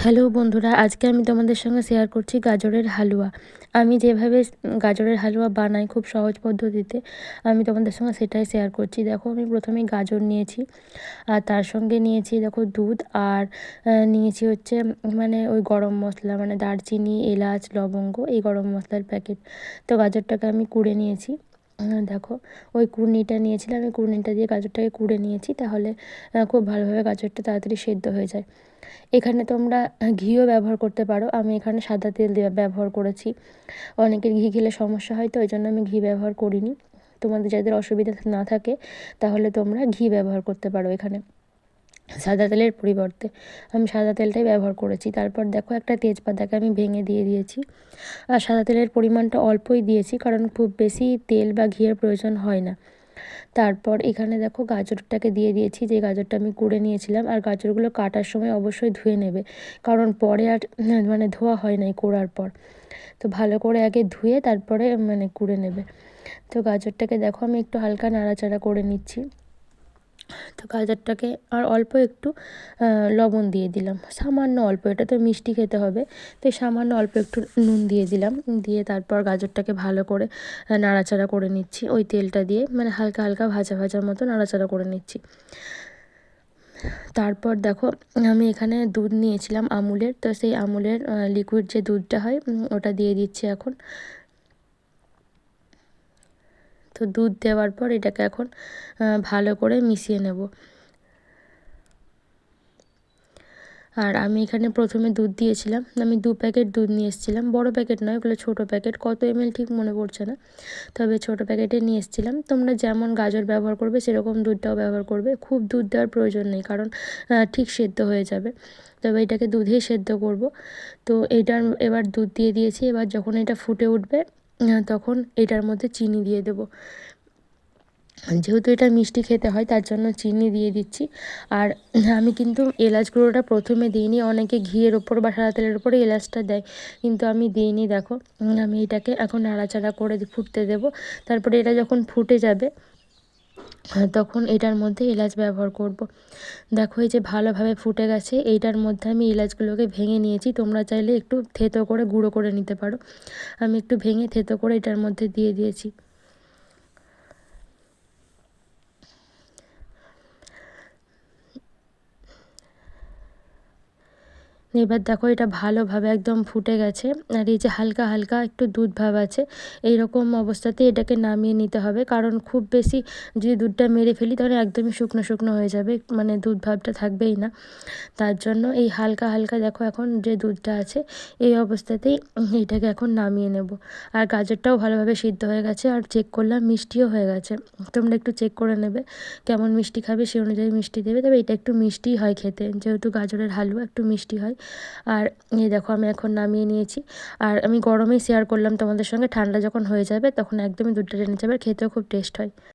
Hello বন্ধুরা, আজকে আমি তোমাদের সঙ্গে শেয়ার করছি গাজরের হালুয়া। আমি যেভাবে গাজরের হালুয়া বানাই খুব সহজ পদ্ধতিতে, আমি তোমাদের সঙ্গে সেটাই শেয়ার করছি। দেখো, আমি প্রথমে গাজর নিয়েছি, আর তার সঙ্গে নিয়েছি দেখো দুধ, আর নিয়েছি হচ্ছে মানে ওই গরম মশলা, মানে দারচিনি, এলাচ, লবঙ্গ, এই গরম মশলার প্যাকেট। তো গাজরটাকে আমি কুড়ে নিয়েছি। দেখো, ওই কুড়নিটা নিয়েছিলাম, আমি কুড়নিটা দিয়ে গাজরটাকে কুড়ে নিয়েছি, তাহলে খুব ভালোভাবে গাজরটা তাড়াতাড়ি সেদ্ধ হয়ে যায়। এখানে তোমরা ঘিও ব্যবহার করতে পারো, আমি এখানে সাদা তেল দিয়ে ব্যবহার করেছি। অনেকের ঘি খেলে সমস্যা হয়, তো ওই জন্য আমি ঘি ব্যবহার করিনি। তোমাদের যাদের অসুবিধা না থাকে তাহলে তোমরা ঘি ব্যবহার করতে পারো এখানে সাদা তেলের পরিবর্তে। আমি সাদা তেলটাই ব্যবহার করেছি। তারপর দেখো, একটা তেজপাতাকে আমি ভেঙে দিয়ে দিয়েছি। আর সাদা তেলের পরিমাণটা অল্পই দিয়েছি, কারণ খুব বেশি তেল বা ঘিয়ের প্রয়োজন হয় না। তারপর এখানে দেখো গাজরটাকে দিয়ে দিয়েছি, যে গাজরটা আমি কুড়ে নিয়েছিলাম। আর গাজরগুলো কাটার সময় অবশ্যই ধুয়ে নেবে, কারণ পরে আর মানে ধোয়া হয় নাই কোড়ার পর। তো ভালো করে আগে ধুয়ে তারপরে মানে কুড়ে নেবে। তো গাজরটাকে দেখো আমি একটু হালকা নাড়াচাড়া করে নিচ্ছি। তো গাজরটাকে আর অল্প একটু লবণ দিয়ে দিলাম, সামান্য অল্প, এটা তো মিষ্টি খেতে হবে, তো সামান্য অল্প একটু নুন দিয়ে দিলাম। দিয়ে তারপর গাজরটাকে ভালো করে নাড়াচাড়া করে নিচ্ছি ওই তেলটা দিয়ে, মানে হালকা হালকা ভাজা ভাজার মতো নাড়াচাড়া করে নিচ্ছি। তারপর দেখো, আমি এখানে দুধ নিয়েছিলাম আমুলের, তো সেই আমুলের লিকুইড যে দুধটা হয় ওটা দিয়ে দিচ্ছি এখন। তো দুধ দেওয়ার পর এটাকে এখন ভালো করে মিশিয়ে নেব। আর আমি এখানে প্রথমে দুধ দিয়েছিলাম, আমি 2 প্যাকেট দুধ নিয়ে এসেছিলাম, বড় প্যাকেট নয়, ওগুলো ছোটো প্যাকেট, কত এমএল ঠিক মনে পড়ছে না, তবে ছোটো প্যাকেটে নিয়ে এসেছিলাম। তোমরা যেমন গাজর ব্যবহার করবে সেরকম দুধটাও ব্যবহার করবে, খুব দুধ দেওয়ার প্রয়োজন নেই, কারণ ঠিক সেদ্ধ হয়ে যাবে। তবে এটাকে দুধেই সেদ্ধ করব। তো এইটার এবার দুধ দিয়ে দিয়েছি, এবার যখন এটা ফুটে উঠবে তখন এটার মধ্যে চিনি দিয়ে দেবো। যেহেতু এটা মিষ্টি খেতে হয় তার জন্য চিনি দিয়ে দিচ্ছি। আর আমি কিন্তু এলাচ গুঁড়োটা প্রথমে দিইনি, অনেকে ঘিয়ের ওপর বা সাদা তেলের ওপরে এলাচটা দেয়, কিন্তু আমি দিইনি। দেখো, আমি এটাকে এখন নাড়াচাড়া করে ফুটতে দেবো। তারপরে এটা যখন ফুটে যাবে তখন এটার মধ্যে এলাচ ব্যবহার করব। দেখো, এই যে ভালোভাবে ফুটে গেছে, এইটার মধ্যে আমি এলাচগুলোকে ভেঙে নিয়েছি, তোমরা চাইলে একটু থেতো করে গুঁড়ো করে নিতে পারো। আমি একটু ভেঙে থেতো করে এটার মধ্যে দিয়ে দিয়েছি। এবার দেখো, এটা ভালোভাবে একদম ফুটে গেছে, আর এই যে হালকা হালকা একটু দুধ ভাব আছে, এই রকম অবস্থাতে এটাকে নামিয়ে নিতে হবে, কারণ খুব বেশি যদি দুধটা মেরে ফেলি তাহলে একদমই শুকনো শুকনো হয়ে যাবে, মানে দুধ ভাবটা থাকবেই না। তার জন্য এই হালকা হালকা দেখো এখন যে দুধটা আছে এই অবস্থাতেই এটাকে এখন নামিয়ে নেব। আর গাজরটাও ভালোভাবে সিদ্ধ হয়ে গেছে, আর চেক করলাম মিষ্টিও হয়ে গেছে। তোমরা একটু চেক করে নেবে, কেমন মিষ্টি খাবে সেই অনুযায়ী মিষ্টি দেবে, তবে এটা একটু মিষ্টিই হয় খেতে, যেহেতু গাজরের হালুয়া একটু মিষ্টি হয়। আর এই দেখো, আমি এখন নামিয়ে নিয়েছি। আর আমি গরমেই শেয়ার করলাম তোমাদের সঙ্গে, ঠান্ডা যখন হয়ে যাবে তখন একদমই দুধটা টেনে যাবে, আর খেতেও খুব টেস্ট হয়।